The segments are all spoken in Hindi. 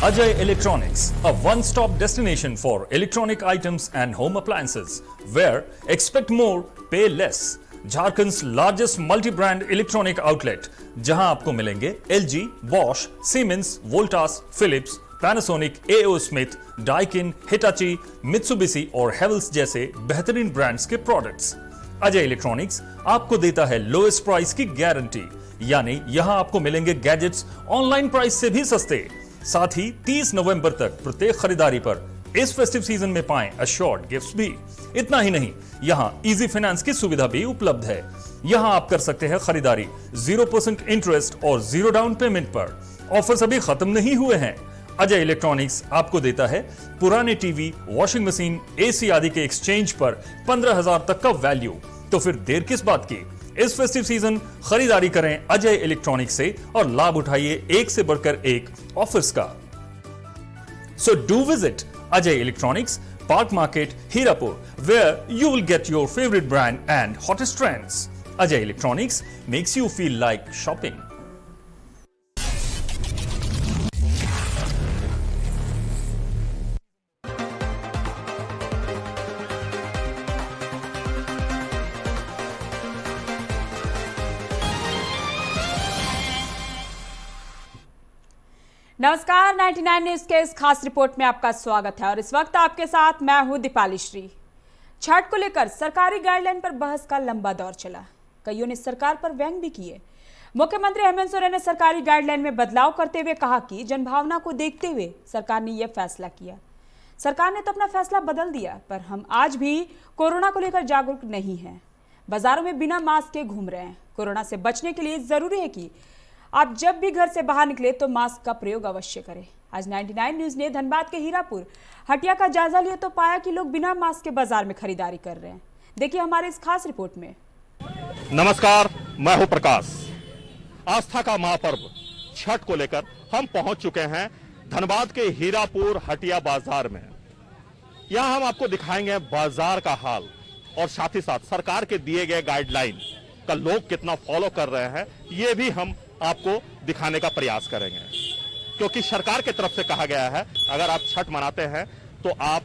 Ajay Electronics, a one-stop destination for electronic items and home appliances, where expect more, pay less. Jharkhand's largest multi brand electronic outlet, जहां आपको मिलेंगे LG, Bosch, Siemens, Voltas, Philips, Panasonic, AO Smith, Daikin, Hitachi, Mitsubishi और Havells जैसे बेहतरीन ब्रांड्स के प्रोडक्ट्स। अजय इलेक्ट्रॉनिक्स आपको देता है लोएस्ट प्राइस की गारंटी, यानी यहां आपको मिलेंगे गैजेट्स ऑनलाइन प्राइस से भी सस्ते। साथ ही 30 नवंबर तक प्रत्येक खरीदारी पर इस फेस्टिव सीजन में पाएं अश्योर्ड गिफ्ट्स भी। इतना ही नहीं, यहां इजी फाइनेंस की सुविधा भी उपलब्ध है। यहां आप कर सकते हैं खरीदारी 0% इंटरेस्ट और 0 डाउन पेमेंट पर। ऑफर्स अभी खत्म नहीं हुए हैं। अजय इलेक्ट्रॉनिक्स आपको देता है पुराने टीवी, वॉशिंग मशीन, एसी आदि के एक्सचेंज पर 15,000 तक का वैल्यू। तो फिर देर किस बात की, इस फेस्टिव सीजन खरीदारी करें अजय इलेक्ट्रॉनिक्स से और लाभ उठाइए एक से बढ़कर एक ऑफर्स का। So do visit Ajay Electronics, Park Market, Hirapur, where you will get your favorite brand and hottest trends. Ajay Electronics makes you feel like shopping. नमस्कार, 99 न्यूज के इस खास रिपोर्ट में आपका स्वागत है और इस वक्त आपके साथ मैं हूं दीपाली श्री। छठ को लेकर सरकारी गाइडलाइन पर बहस का लंबा दौर चला। कईयों ने सरकार पर व्यंग भी किए। मुख्यमंत्री हेमंत सोरेन ने सरकारी गाइडलाइन में बदलाव करते हुए कहा कि जनभावना को देखते हुए सरकार ने यह फैसला किया। सरकार ने तो अपना फैसला बदल दिया, पर हम आज भी कोरोना को लेकर जागरूक नहीं हैं। बाजारों में बिना मास्क के घूम रहे हैं। कोरोना से बचने के लिए जरूरी है कि आप जब भी घर से बाहर निकले तो मास्क का प्रयोग अवश्य करें। आज 99 न्यूज ने धनबाद के हीरापुर हटिया का जायजा लिया तो पाया कि लोग बिना मास्क के बाजार में खरीदारी कर रहे हैं। देखिए हमारे इस खास रिपोर्ट में। नमस्कार, मैं हूं प्रकाश। आस्था का महापर्व छठ को लेकर हम पहुंच चुके हैं धनबाद के हीरापुर हटिया बाजार में। यहां हम आपको दिखाएंगे बाजार का हाल और साथ ही साथ सरकार के दिए गए गाइडलाइन का लोग कितना फॉलो कर रहे हैं, ये भी हम आपको दिखाने का प्रयास करेंगे। क्योंकि सरकार की तरफ से कहा गया है, अगर आप छठ मनाते हैं तो आप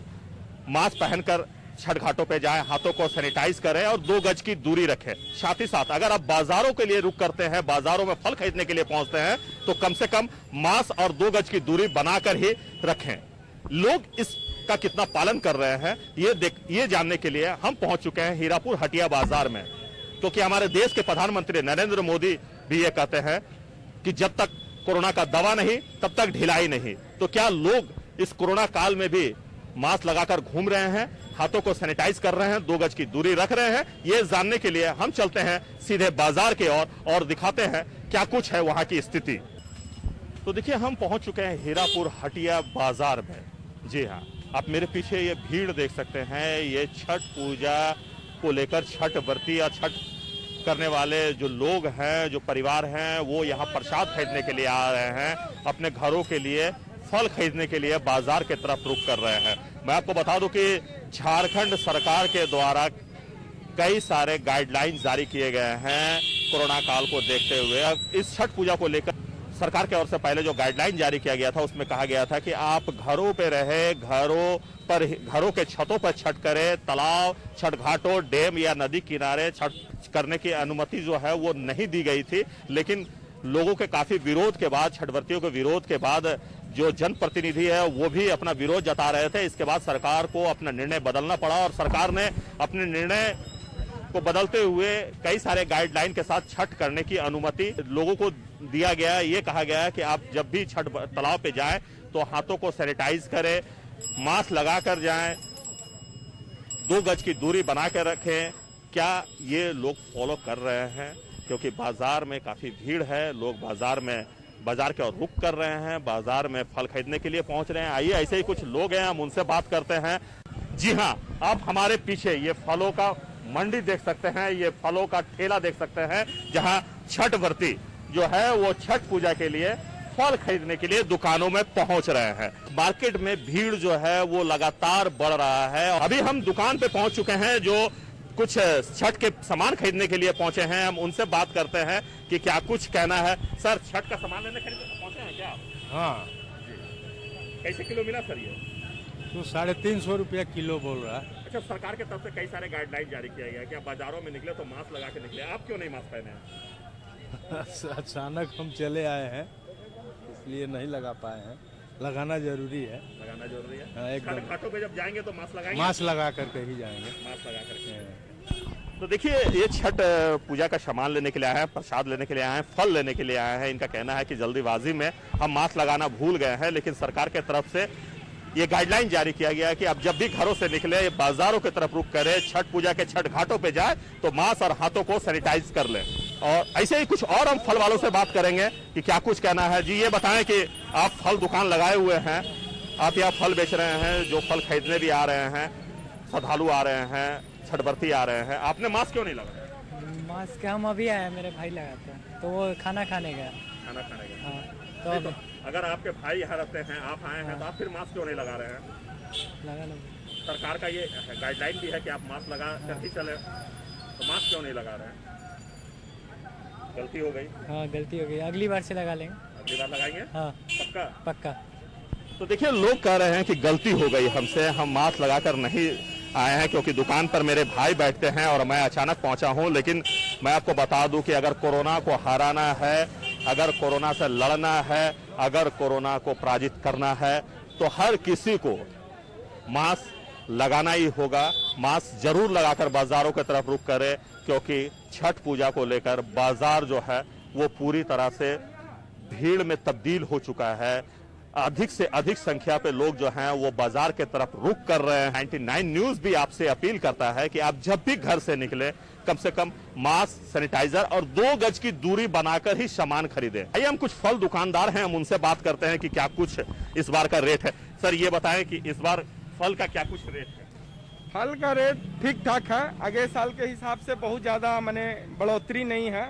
मास्क पहनकर छठ घाटों पे जाएं, हाथों को सैनिटाइज करें और 2 गज की दूरी रखें। साथ ही साथ अगर आप बाजारों के लिए रुक करते हैं, बाजारों में फल खरीदने के लिए पहुंचते हैं, तो कम से कम मास्क और 2 गज की दूरी बनाकर ही रखें। लोग इसका कितना पालन कर रहे हैं, ये जानने के लिए हम पहुंच चुके हैं हीरापुर हटिया बाजार में। क्योंकि हमारे देश के प्रधानमंत्री नरेंद्र मोदी भी ये कहते हैं कि जब तक कोरोना का दवा नहीं तब तक ढिलाई नहीं। तो क्या लोग इस कोरोना काल में भी मास्क लगाकर घूम रहे हैं, हाथों को सैनिटाइज कर रहे हैं, 2 गज की दूरी रख रहे हैं? ये जानने के लिए हम चलते हैं सीधे बाजार के ओर और दिखाते हैं क्या कुछ है वहां की स्थिति। तो देखिए, हम पहुंच चुके हैं हीरापुर हटिया बाजार में। जी हाँ, आप मेरे पीछे ये भीड़ देख सकते हैं। ये छठ पूजा को लेकर छठ व्रती या छठ करने वाले जो लोग हैं, जो परिवार हैं, वो यहाँ प्रसाद खरीदने के लिए आ रहे हैं। अपने घरों के लिए फल खरीदने के लिए बाजार की तरफ रुख कर रहे हैं। मैं आपको बता दूं कि झारखंड सरकार के द्वारा कई सारे गाइडलाइन जारी किए गए हैं कोरोना काल को देखते हुए। अब इस छठ पूजा को लेकर सरकार की ओर से पहले जो गाइडलाइन जारी किया गया था, उसमें कहा गया था कि आप घरों पे रहे, घरों के छतों पर छठ करें। तालाब, छठ घाटों, डैम या नदी किनारे छठ करने की अनुमति जो है वो नहीं दी गई थी। लेकिन लोगों के काफी विरोध के बाद, छठव्रतियों के विरोध के बाद जो जनप्रतिनिधि है वो भी अपना विरोध जता रहे थे। इसके बाद सरकार को अपना निर्णय बदलना पड़ा और सरकार ने अपने निर्णय को बदलते हुए कई सारे गाइडलाइन के साथ छठ करने की अनुमति लोगों को दिया गया। ये कहा गया है कि आप जब भी छठ तालाब पे जाएं तो हाथों को सैनिटाइज करें, मास्क लगाकर जाएं, 2 गज की दूरी बना कर रखें। क्या ये लोग फॉलो कर रहे हैं? क्योंकि बाजार में काफी भीड़ है, लोग बाजार के ओर रुख कर रहे हैं, बाजार में फल खरीदने के लिए पहुंच रहे हैं। आइए, ऐसे ही कुछ लोग हैं, हम उनसे बात करते हैं। जी हाँ, आप हमारे पीछे ये फलों का मंडी देख सकते हैं, ये फलों का ठेला देख सकते हैं, जहां छठ व्रती जो है वो छठ पूजा के लिए फल खरीदने के लिए दुकानों में पहुंच रहे हैं। मार्केट में भीड़ जो है वो लगातार बढ़ रहा है। अभी हम दुकान पे पहुंच चुके हैं जो कुछ छठ के सामान खरीदने के लिए पहुंचे हैं। हम उनसे बात करते हैं कि क्या कुछ कहना है। सर, छठ का सामान लेने खरीदने पहुंचे हैं क्या? हाँ। कैसे किलो मिला सर ये? तो 350 रुपया किलो बोल रहा है। अच्छा, सरकार की तरफ से कई सारे गाइडलाइन जारी किया गया कि आप बाजारों में निकले तो मास्क लगा के निकले, आप क्यों नहीं मास्क पहने हैं? अचानक हम चले आए हैं इसलिए नहीं लगा पाए हैं। लगाना जरूरी है। लगाना जरूरी है। हाँ, एकदम। छठ घाटों पे जब जाएंगे तो मास्क लगाएंगे? मास्क लगा करके ही जाएंगे। मास्क लगा करके। तो देखिए, ये छठ पूजा का सामान लेने के लिए आए हैं, प्रसाद लेने के लिए आए हैं, फल लेने के लिए आए हैं। इनका कहना है कि जल्दीबाजी में हम मास्क लगाना भूल गए हैं, लेकिन सरकार की तरफ से ये गाइडलाइन जारी किया गया है कि अब जब भी घरों से निकले, बाजारों की तरफ रुख करे, छठ पूजा के छठ घाटों पे जाए तो मास्क और हाथों को सैनिटाइज कर लें। और ऐसे ही कुछ और हम फल वालों से बात करेंगे कि क्या कुछ कहना है। जी, ये बताएं कि आप फल दुकान लगाए हुए हैं, आप यहाँ फल बेच रहे हैं, जो फल खरीदने भी आ रहे हैं, श्रद्धालु आ रहे हैं, छठव्रती आ रहे हैं, आपने मास्क क्यों नहीं लगाया? मास्क हम अभी आए, मेरे भाई लगाते हैं, तो वो खाना खाने गया। खाना खाने का। हाँ, नहीं, तो तो अगर आपके भाई यहाँ रहते हैं, आप आए हैं, तो आप फिर मास्क क्यों नहीं लगा रहे हैं? लगा लो। सरकार का ये गाइडलाइन भी है कि आप मास्क लगा कर ही चले, तो मास्क क्यों नहीं लगा रहे हैं? गलती हो गई। हाँ, गलती हो गई, अगली बार से लगा लेंगे। अगली बार लगाएंगे? हाँ, पक्का? पक्का। तो देखिए, लोग कह रहे हैं कि गलती हो गई हमसे, हम मास्क लगाकर नहीं आए हैं क्योंकि दुकान पर मेरे भाई बैठते हैं और मैं अचानक पहुंचा हूं। लेकिन मैं आपको बता दूं कि अगर कोरोना को हराना है, अगर कोरोना से लड़ना है, अगर कोरोना को पराजित करना है, तो हर किसी को मास्क लगाना ही होगा। मास्क जरूर लगाकर बाजारों की तरफ रुख करे, क्योंकि छठ पूजा को लेकर बाजार जो है वो पूरी तरह से भीड़ में तब्दील हो चुका है। अधिक से अधिक संख्या पे लोग जो हैं वो बाजार के तरफ रुख कर रहे हैं। 99 न्यूज भी आपसे अपील करता है कि आप जब भी घर से निकले, कम से कम मास्क, सैनिटाइजर और 2 गज की दूरी बनाकर ही सामान खरीदें। आइए हम कुछ फल दुकानदार हैं, हम उनसे बात करते हैं कि क्या कुछ इस बार का रेट है। सर, ये बताएं कि इस बार फल का क्या कुछ रेट है? फल का रेट ठीक ठाक है, अगले साल के हिसाब से बहुत ज़्यादा माने बढ़ोतरी नहीं है।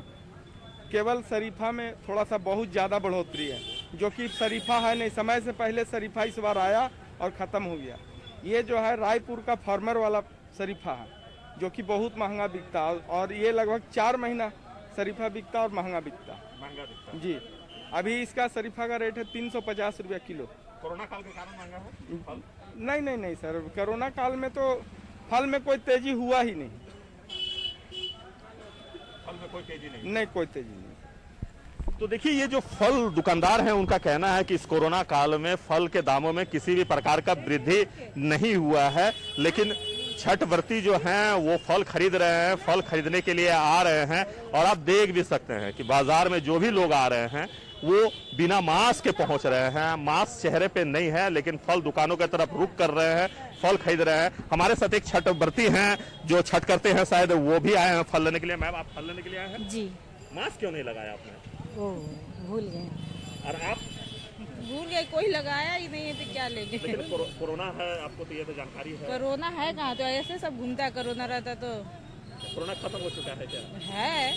केवल शरीफा में थोड़ा सा बहुत ज़्यादा बढ़ोतरी है, जो कि शरीफा है नहीं, समय से पहले शरीफा इस बार आया और ख़त्म हो गया। ये जो है रायपुर का फार्मर वाला शरीफा है, जो कि बहुत महंगा बिकता है, और ये लगभग 4 महीना शरीफा बिकता और महंगा बिकता। महंगा बिकता जी, अभी इसका शरीफा का रेट है 350 रुपया किलो। कोरोना काल के कारण महंगा है फल? नहीं सर, कोरोना काल में तो फल में कोई तेजी हुआ ही नहीं। फल में कोई तेजी नहीं? नहीं, कोई तेजी नहीं। तो देखिए, ये जो फल दुकानदार हैं उनका कहना है कि इस कोरोना काल में फल के दामों में किसी भी प्रकार का वृद्धि नहीं हुआ है, लेकिन छठ व्रती जो हैं वो फल खरीद रहे हैं, फल खरीदने के लिए आ रहे हैं। और आप देख भी सकते हैं कि बाजार में जो भी लोग आ रहे हैं वो बिना मास्क के पहुंच रहे हैं। मास्क चेहरे पे नहीं है, लेकिन फल दुकानों की तरफ रुख कर रहे हैं, फल खरीद रहे हैं। हमारे साथ एक छठ व्रती हैं जो छठ करते हैं, शायद वो भी आए हैं फल लेने के लिए। मैम, आप फल लेने के लिए आए हैं? जी। मास्क क्यों नहीं लगाया आपने? ओ, भूल गए। और आप? भूल गए, कोई लगाया ही नहीं है तो क्या लेंगे। लेकिन कोरोना है, आपको तो ये तो जानकारी है। कोरोना है कहाँ, तो ऐसे सब घूमता है, कोरोना रहता तो। कोरोना खत्म हो चुका है क्या? है,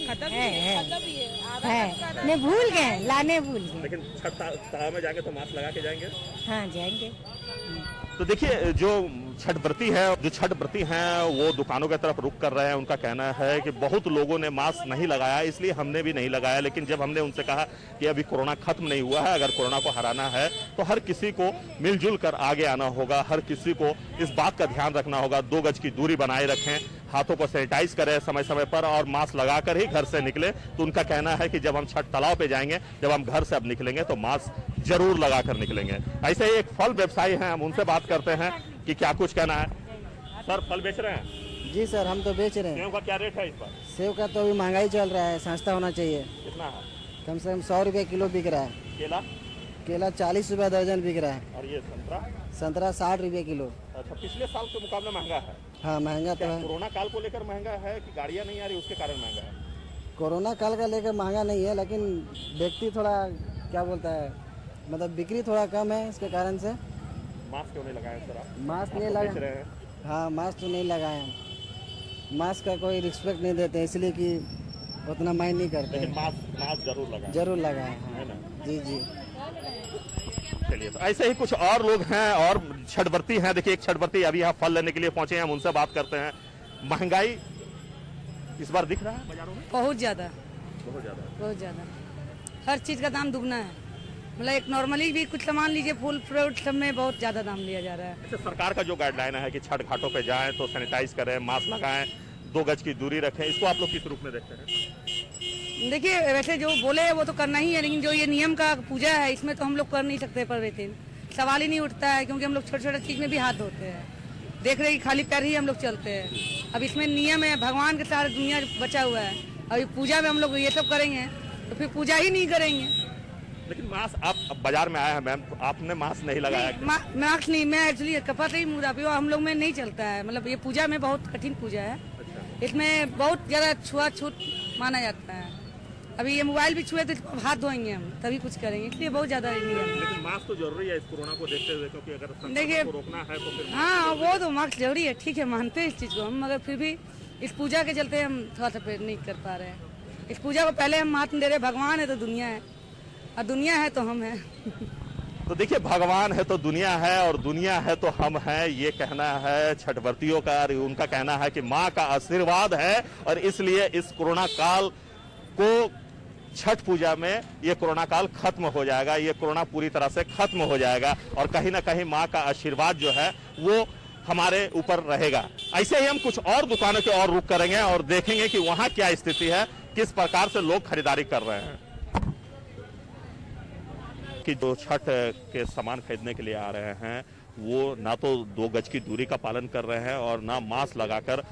खत्म ही है, खत्म ही है, आधा का आधा। नहीं, भूल गए, लाने भूल गए। लेकिन छठ ताव में जाएंगे तो मास्क लगा के जाएंगे? हाँ, जाएंगे। तो देखिए, जो छठ व्रती है, जो छठ व्रती हैं वो दुकानों की तरफ रुख कर रहे हैं। उनका कहना है कि बहुत लोगों ने मास्क नहीं लगाया, इसलिए हमने भी नहीं लगाया। लेकिन जब हमने उनसे कहा कि अभी कोरोना खत्म नहीं हुआ है, अगर कोरोना को हराना है तो हर किसी को मिलजुल कर आगे आना होगा, हर किसी को इस बात का ध्यान रखना होगा, 2 गज की दूरी बनाए रखें, हाथों को सैनिटाइज करें समय समय पर और मास्क लगाकर ही घर से निकले। तो उनका कहना है कि जब हम छठ तालाब पे जाएंगे, जब हम घर से अब निकलेंगे तो मास्क जरूर लगाकर निकलेंगे। ऐसे ही एक फल व्यवसायी हैं, हम उनसे बात करते हैं कि क्या कुछ कहना है। सर, फल बेच रहे हैं? जी सर, हम तो बेच रहे हैं। सेब का क्या रेट है इस बार? सेब का तो अभी महंगाई चल रहा है, सस्ता होना चाहिए। कितना है? कम से कम 100 रुपये किलो बिक रहा है। केला? केला 40 रुपये दर्जन बिक रहा है। और ये संतरा? संतरा 60 रुपये किलो। अच्छा, पिछले साल के मुकाबले महंगा है? हाँ, महंगा तो क्या है। कोरोना काल को लेकर महंगा है कि गाड़ियां नहीं आ रही उसके कारण महंगा है? कोरोना काल का लेकर महंगा नहीं है, लेकिन व्यक्ति थोड़ा क्या बोलता है, मतलब बिक्री थोड़ा कम है, इसके कारण से। मास्क क्यों नहीं लगाए सर आप? मास्क नहीं बेच लगा। रहे हैं? हाँ, मास्क तो नहीं लगाए हैं। मास्क का कोई रिस्पेक्ट नहीं देते, इसलिए कि उतना माइंड नहीं करते लेकिन हैं। मास्क जरूर लगाए। जरूर लगाए हैं। है ना? जी जी। चलिए, तो ऐसे ही कुछ और लोग हैं और छठ व्रती हैं। देखिए, एक छठ व्रती अभी यहाँ फल लेने के लिए पहुंचे हैं, हम उनसे बात करते हैं। महंगाई इस बार दिख रहा है बाजारों में? बहुत ज्यादा, बहुत ज्यादा। बहुत ज्यादा। हर चीज का दाम दुगना है। मतलब एक नॉर्मली भी कुछ सामान लीजिए, फूल फ्रूट सब में बहुत ज़्यादा दाम लिया जा रहा है। अच्छा, सरकार का जो गाइडलाइन है कि छठ घाटों पे जाएं तो सैनिटाइज करें, मास्क लगाएं, 2 गज की दूरी रखें, इसको आप लोग किस रूप में देखते हैं? देखिए, वैसे जो बोले हैं वो तो करना ही है, लेकिन जो ये नियम का पूजा है इसमें तो हम लोग कर नहीं सकते। पर वैसे सवाल ही नहीं उठता है, क्योंकि हम लोग छोटे छोटे चीज़ में भी हाथ धोते हैं। देख रहे खाली पैर ही हम लोग चलते हैं। अब इसमें नियम है, भगवान के सारे दुनिया बचा हुआ है। अभी पूजा में हम लोग ये सब करेंगे तो फिर पूजा ही नहीं करेंगे। लेकिन मास्क, आप अब बाजार में आए हैं मैम, तो आपने मास्क नहीं लगाया क्या? मास्क नहीं, मैं एक्चुअली कपड़ा ही मुँह रहा, हम लोग में नहीं चलता है। मतलब ये पूजा में बहुत कठिन पूजा है, इसमें बहुत ज़्यादा छुआछूत माना जाता है। अभी ये मोबाइल भी छुए तो हाथ धोएंगे हम, तभी कुछ करेंगे, इसलिए बहुत ज़्यादा नियम है। लेकिन मास्क तो जरूरी है इस कोरोना को देखते हुए, क्योंकि अगर देखिए, संक्रमण को रोकना है तो फिर हाँ वो तो मास्क जरूरी है, ठीक है, मानते हैं इस चीज़ को हम, मगर फिर भी इस पूजा के चलते हम थोड़ा सा पेड़ नहीं कर पा रहे हैं। इस पूजा को पहले हम महत्व दे रहे, भगवान है तो दुनिया है, और दुनिया है तो हम हैं। तो देखिए, भगवान है तो दुनिया है और दुनिया है तो हम हैं, ये कहना है छठ व्रतियों का। उनका कहना है कि माँ का आशीर्वाद है और इसलिए इस कोरोना काल को, छठ पूजा में ये कोरोना काल खत्म हो जाएगा, ये कोरोना पूरी तरह से खत्म हो जाएगा और कहीं ना कहीं माँ का आशीर्वाद जो है वो हमारे ऊपर रहेगा। ऐसे ही हम कुछ और दुकानों के और रुख करेंगे और देखेंगे कि वहां क्या स्थिति है, किस प्रकार से लोग खरीदारी कर रहे हैं। कि जो छठ के सामान खरीदने के लिए आ रहे हैं वो ना तो 2 गज की दूरी का पालन कर रहे हैं और ना मास्क लगाकर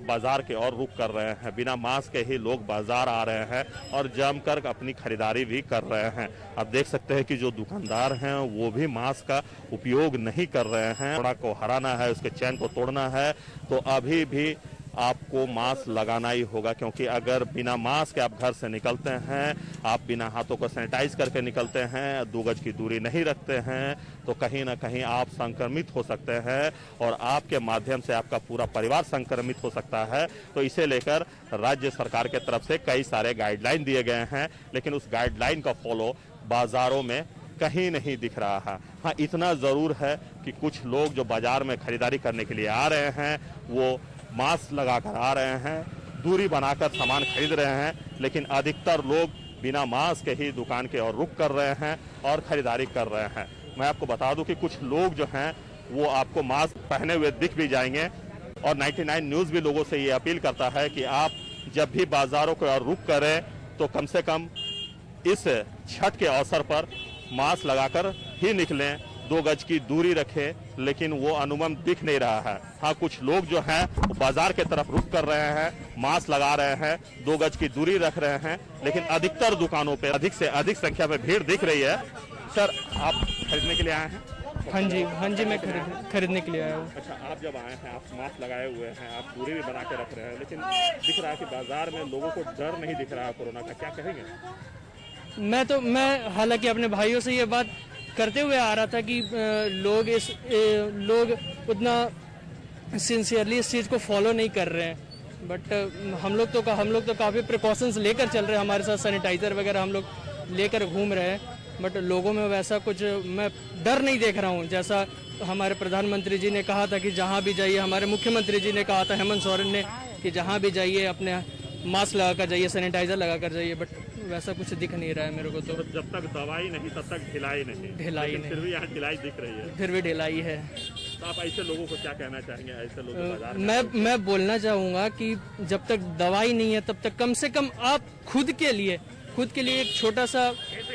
बाजार के और रुख कर रहे हैं। बिना मास्क के ही लोग बाजार आ रहे हैं और जमकर अपनी खरीदारी भी कर रहे हैं। आप देख सकते हैं कि जो दुकानदार हैं वो भी मास्क का उपयोग नहीं कर रहे हैं। कोरोना को हराना है, उसके चैन को तोड़ना है तो अभी भी आपको मास्क लगाना ही होगा, क्योंकि अगर बिना मास्क के आप घर से निकलते हैं, आप बिना हाथों को सैनिटाइज करके निकलते हैं, 2 गज की दूरी नहीं रखते हैं तो कहीं ना कहीं आप संक्रमित हो सकते हैं और आपके माध्यम से आपका पूरा परिवार संक्रमित हो सकता है। तो इसे लेकर राज्य सरकार के तरफ से कई सारे गाइडलाइन दिए गए हैं, लेकिन उस गाइडलाइन का फॉलो बाजारों में कहीं नहीं दिख रहा है। हाँ, इतना जरूर है कि कुछ लोग जो बाजार में खरीदारी करने के लिए आ रहे हैं वो मास्क लगाकर आ रहे हैं, दूरी बनाकर सामान खरीद रहे हैं, लेकिन अधिकतर लोग बिना मास्क के ही दुकान के और रुख कर रहे हैं और खरीदारी कर रहे हैं। मैं आपको बता दूं कि कुछ लोग जो हैं वो आपको मास्क पहने हुए दिख भी जाएंगे और 99 न्यूज़ भी लोगों से ये अपील करता है कि आप जब भी बाजारों के और रुख करें तो कम से कम इस छठ के अवसर पर मास्क लगाकर ही निकलें, 2 गज की दूरी रखें, लेकिन वो अनुमन दिख नहीं रहा है। हाँ, कुछ लोग जो हैं वो बाजार के तरफ रुख कर रहे हैं, मास्क लगा रहे हैं, 2 गज की दूरी रख रहे हैं, लेकिन अधिकतर दुकानों पे अधिक से अधिक संख्या में भीड़ दिख रही है। सर, आप खरीदने के लिए आए हैं? हाँ जी, मैं खरीदने के लिए आया हूँ। अच्छा, आप जब आए हैं, आप मास्क लगाए हुए हैं, आप दूरी भी बना के रख रहे हैं, लेकिन दिख रहा है कि बाजार में लोगों को डर नहीं दिख रहा है कोरोना का, क्या कहेंगे? मैं हालांकि अपने भाइयों से ये बात करते हुए आ रहा था कि लोग उतना सिंसियरली इस चीज़ को फॉलो नहीं कर रहे हैं, बट हम लोग तो काफ़ी प्रिकॉशंस लेकर चल रहे हैं। हमारे साथ सैनिटाइज़र वगैरह हम लोग लेकर घूम रहे हैं, बट लोगों में वैसा कुछ मैं डर नहीं देख रहा हूँ। जैसा हमारे प्रधानमंत्री जी ने कहा था कि जहाँ भी जाइए, हमारे मुख्यमंत्री जी ने कहा था, हेमंत सोरेन ने, कि जहाँ भी जाइए अपने मास्क लगा कर जाइए, सैनिटाइजर लगा कर जाइए, बट वैसा कुछ दिख नहीं रहा है मेरे को। तो जब तक दवाई नहीं तब तक ढिलाई नहीं, फिर भी यहाँ ढिलाई दिख रही है, फिर भी ढिलाई है। तो आप ऐसे लोगों को क्या कहना चाहेंगे? ऐसे लोग बाजार में मैं बोलना चाहूँगा कि जब तक दवाई नहीं है तब तक कम से कम आप खुद के लिए एक छोटा सा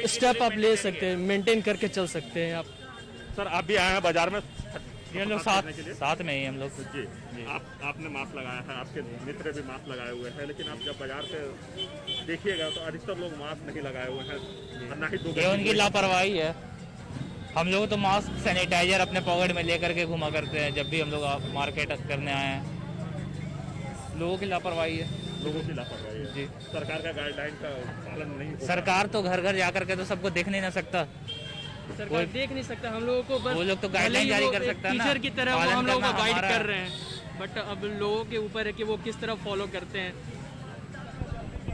स्टेप आप ले सकते हैं, मेंटेन करके चल सकते हैं आप। सर, आप भी आए हैं बाजार में? ये लोग साथ में ही हम लोग जी। आपने मास्क लगाया है, आपके मित्र भी मास्क लगाए हुए हैं, लेकिन आप जब बाजार से देखिएगा तो अधिकतर लोग मास्क नहीं लगाए हुए हैं, ना ही 2 गज। ये उनकी लापरवाही है। हम लोग तो मास्क सैनिटाइजर अपने पॉकेट में लेकर के घुमा करते हैं जब भी हम लोग मार्केट करने आए हैं। लोगों की लापरवाही है। जी। सरकार का गाइडलाइन का पालन नहीं होता। सरकार तो घर घर जाकर के तो सबको देख नहीं ना सकता, सरकार देख नहीं सकता। हम लोगों को बस वो लोग तो गाइडलाइन जारी कर सकता है ना, टीचर की तरह वो हम लोगों को गाइड कर रहे हैं, बट अब लोगों के ऊपर है कि वो किस तरह फॉलो करते हैं।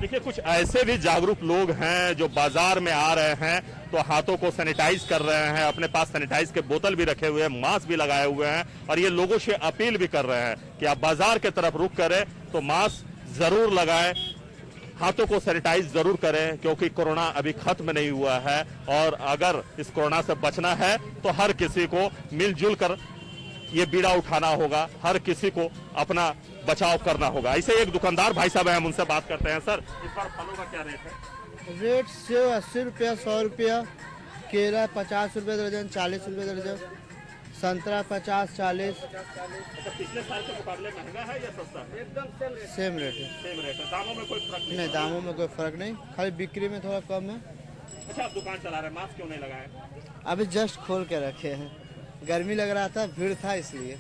देखिए, कुछ ऐसे भी जागरूक लोग हैं जो बाजार में आ रहे हैं तो हाथों को सैनिटाइज कर रहे हैं, अपने पास सैनिटाइज के बोतल भी रखे हुए हैं, मास्क भी लगाए हुए हैं और ये लोगों से अपील भी कर रहे हैं कि आप बाजार के तरफ रुख करें तो मास्क जरूर लगाएं। हाथों को सैनिटाइज जरूर करें, क्योंकि कोरोना अभी खत्म नहीं हुआ है और अगर इस कोरोना से बचना है तो हर किसी को मिलजुल कर ये बीड़ा उठाना होगा, हर किसी को अपना बचाव करना होगा। ऐसे एक दुकानदार भाई साहब हैं, हम उनसे बात करते हैं। सर, इस बार फलों का क्या रेट है? रेट सेब 80 रुपया, 100 रुपया, केला 50 रुपये दर्जन, 40 रुपये दर्जन, संतरा 50-40। अच्छा, पिछले साल के मुकाबले महंगा है या सस्ता है? एकदम सेम रेट है। सेम रेट है, दामों में कोई फर्क नहीं, दामों में कोई फर्क नहीं, खाली बिक्री में थोड़ा कम है। अच्छा, आप दुकान चला रहे हैं, मास्क क्यों नहीं लगाए? अभी जस्ट खोल के रखे हैं, गर्मी लग रहा था, भीड़ था इसलिए।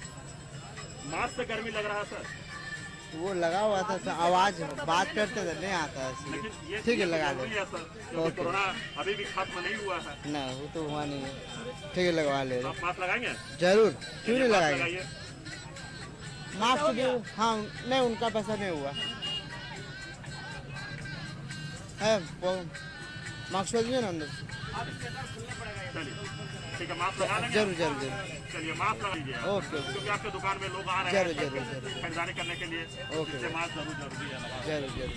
मास्क से गर्मी लग रहा है सर? वो लगा हुआ था तो आवाज बात करते थे नहीं आता है इसलिए। ठीक है, लगा दे। क्योंकि कोरोना अभी भी खत्म नहीं हुआ है ना, वो तो हुआ नहीं है। ठीक है, लगवा ले। आप मास्क लगाएंगे? जरूर, क्यों नहीं लगाएंगे? लगाइए। मास्क भी, हाँ नहीं, उनका पैसा नहीं हुआ है। मास्क दीजिए ना अंदर। ठीक है, मास्क लगा लेंगे? जरूर जरूर जरूर। चलिए, मास्क लगा लीजिए। ओके, क्योंकि आपके दुकान में लोग आ रहे जरूर हैं जरूर खरीदारी करने के लिए, इसलिए मास्क जरूर जरूरी है। जरूर जरूर।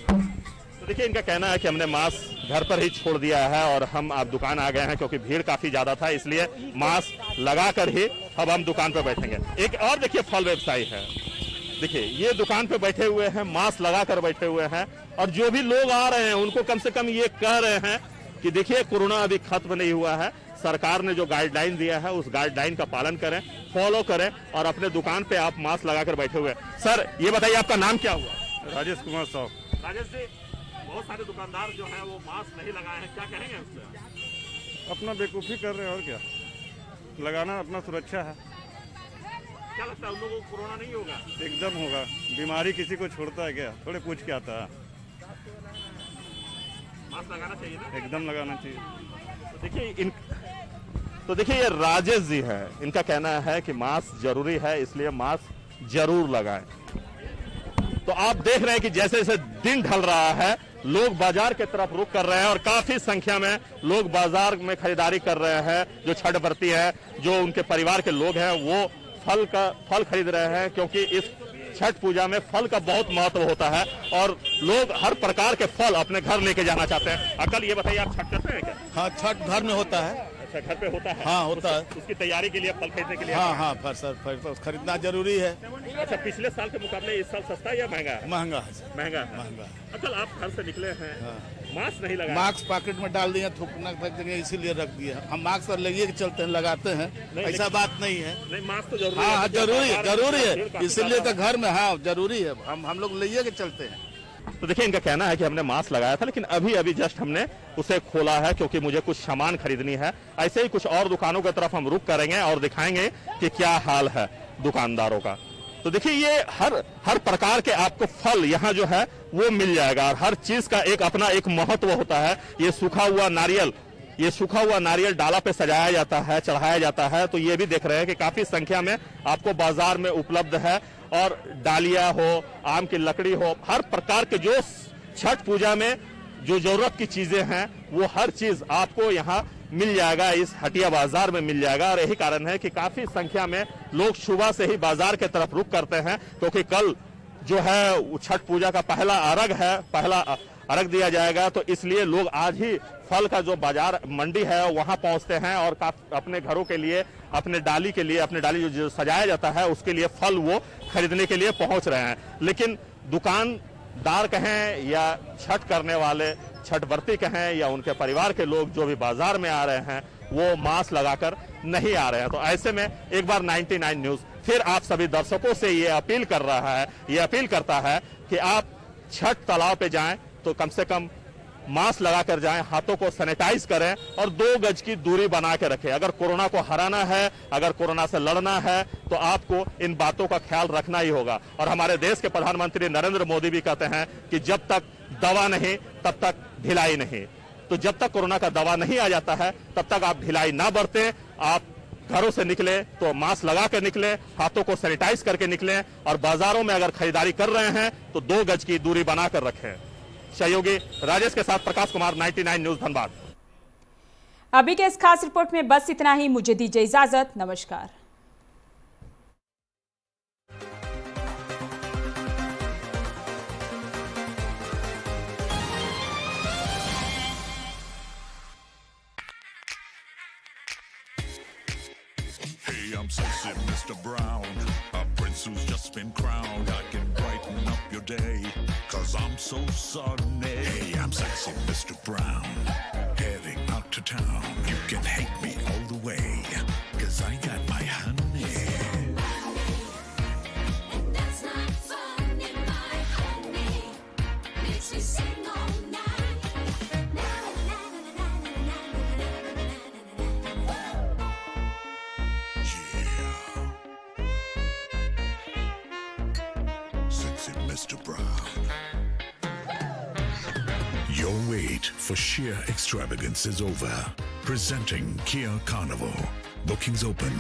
तो देखिए, इनका कहना है कि हमने मास्क घर पर ही छोड़ दिया है और हम अब दुकान आ गए हैं, क्योंकि भीड़ काफी ज्यादा था, इसलिए मास्क लगाकर ही अब हम दुकान पर बैठेंगे। एक और देखिए फल व्यवसायी है, देखिए ये दुकान पे बैठे हुए हैं, मास्क लगाकर बैठे हुए हैं, और जो भी लोग आ रहे हैं उनको कम से कम ये कह रहे हैं कि देखिए कोरोना अभी खत्म नहीं हुआ है, सरकार ने जो गाइडलाइन दिया है उस गाइडलाइन का पालन करें, फॉलो करें और अपने दुकान पे आप मास्क लगाकर बैठे हुए हैं। सर, ये बताइए आपका नाम क्या हुआ? राजेश कुमार साहब। राजेश जी, बहुत सारे दुकानदार जो हैं वो मास्क नहीं लगाए हैं, क्या कहेंगे उससे? अपना बेवकूफ़ी कर रहे हैं और क्या, लगाना अपना सुरक्षा है। क्या लगता है उन लोगों को कोरोना नहीं होगा? एकदम होगा, बीमारी किसी को छोड़ता है क्या? थोड़े पूछ के आता है। मास्क लगाना चाहिए ना? एकदम लगाना चाहिए। तो देखिए ये राजेश जी है, इनका कहना है कि मास्क जरूरी है, इसलिए मास्क जरूर लगाएं। तो आप देख रहे हैं कि जैसे जैसे दिन ढल रहा है, लोग बाजार की तरफ रुख कर रहे हैं और काफी संख्या में लोग बाजार में खरीदारी कर रहे हैं। जो छठ व्रती है, जो उनके परिवार के लोग हैं, वो फल खरीद रहे हैं, क्योंकि इस छठ पूजा में फल का बहुत महत्व होता है और लोग हर प्रकार के फल अपने घर लेके जाना चाहते हैं। अकल, ये बताइए, आप छठ करते हैं क्या? हाँ, छठ घर में होता है। अच्छा, घर पे होता है? हाँ, होता है। उसकी तैयारी के लिए, फल खरीदने के लिए? हाँ, फल खरीदना जरूरी है। अच्छा, पिछले साल के मुकाबले इस साल सस्ता या महंगा है? महंगा है। महंगा। अकल, आप घर से निकले हैं, मास्क नहीं लगाया? मास्क पॉकेट में डाल दिए, थूकना जगह इसीलिए रख दिया। हम मास्क और लेके चलते हैं, लगाते हैं, ऐसा बात नहीं है। नहीं, मास्क तो जरूरी है। हाँ, जरूरी है, इसीलिए तो घर में, हाँ जरूरी है, हम लोग लेके चलते हैं। तो देखिए, इनका कहना है कि हमने मास्क लगाया था, लेकिन अभी जस्ट हमने उसे खोला है, क्योंकि मुझे कुछ सामान खरीदनी है। ऐसे ही कुछ और दुकानों की तरफ हम रुख करेंगे और दिखाएंगे कि क्या हाल है दुकानदारों का। तो देखिए, ये हर प्रकार के आपको फल यहाँ जो है वो मिल जाएगा और हर चीज का एक अपना एक महत्व होता है। ये सूखा हुआ नारियल डाला पे सजाया जाता है, चढ़ाया जाता है। तो ये भी देख रहे हैं कि काफी संख्या में आपको बाजार में उपलब्ध है, और डालिया हो, आम की लकड़ी हो, हर प्रकार के जो छठ पूजा में जो जरूरत की चीजें हैं वो हर चीज आपको यहाँ मिल जाएगा, इस हटिया बाजार में मिल जाएगा। और यही कारण है कि काफी संख्या में लोग सुबह से ही बाजार के तरफ रुख करते हैं, क्योंकि कल जो है छठ पूजा का पहला अर्घ दिया जाएगा। तो इसलिए लोग आज ही फल का जो बाजार मंडी है वहां पहुंचते हैं और अपने घरों के लिए, अपने डाली जो सजाया जाता है उसके लिए फल वो खरीदने के लिए पहुंच रहे हैं। लेकिन दुकानदार कहें या छठ करने वाले, छठ व्रती कहें या उनके परिवार के लोग जो भी बाजार में आ रहे हैं, वो मास्क लगाकर नहीं आ रहे हैं। तो ऐसे में एक बार 99 न्यूज फिर आप सभी दर्शकों से ये अपील करता है कि आप छठ तालाब पे जाएं तो कम से कम मास्क लगाकर जाएं, हाथों को सैनिटाइज करें और 2 गज की दूरी बना के रखें। अगर कोरोना को हराना है, अगर कोरोना से लड़ना है, तो आपको इन बातों का ख्याल रखना ही होगा। और हमारे देश के प्रधानमंत्री नरेंद्र मोदी भी कहते हैं कि जब तक दवा नहीं तब तक ढिलाई नहीं। तो जब तक कोरोना का दवा नहीं आ जाता है तब तक आप ढिलाई ना बरतें। आप घरों से निकले तो मास्क लगा कर निकले, हाथों को सैनिटाइज करके निकले, और बाजारों में अगर खरीदारी कर रहे हैं तो 2 गज की दूरी बनाकर रखें। सहयोगी राजेश के साथ प्रकाश कुमार, 99 न्यूज, धनबाद। अभी के इस खास रिपोर्ट में बस इतना ही। मुझे दीजिए इजाजत। नमस्कार। I'm sexy Mr. Brown, a prince who's just been crowned. I can brighten up your day, cause I'm so sunny. Hey, I'm sexy Mr. Brown, heading out to town. You can hate me all the way, cause I got my honey. And that's not funny, my honey makes me sing all night. Sexy Mr. Brown. Your wait for sheer extravagance is over. Presenting Kia Carnival. Bookings open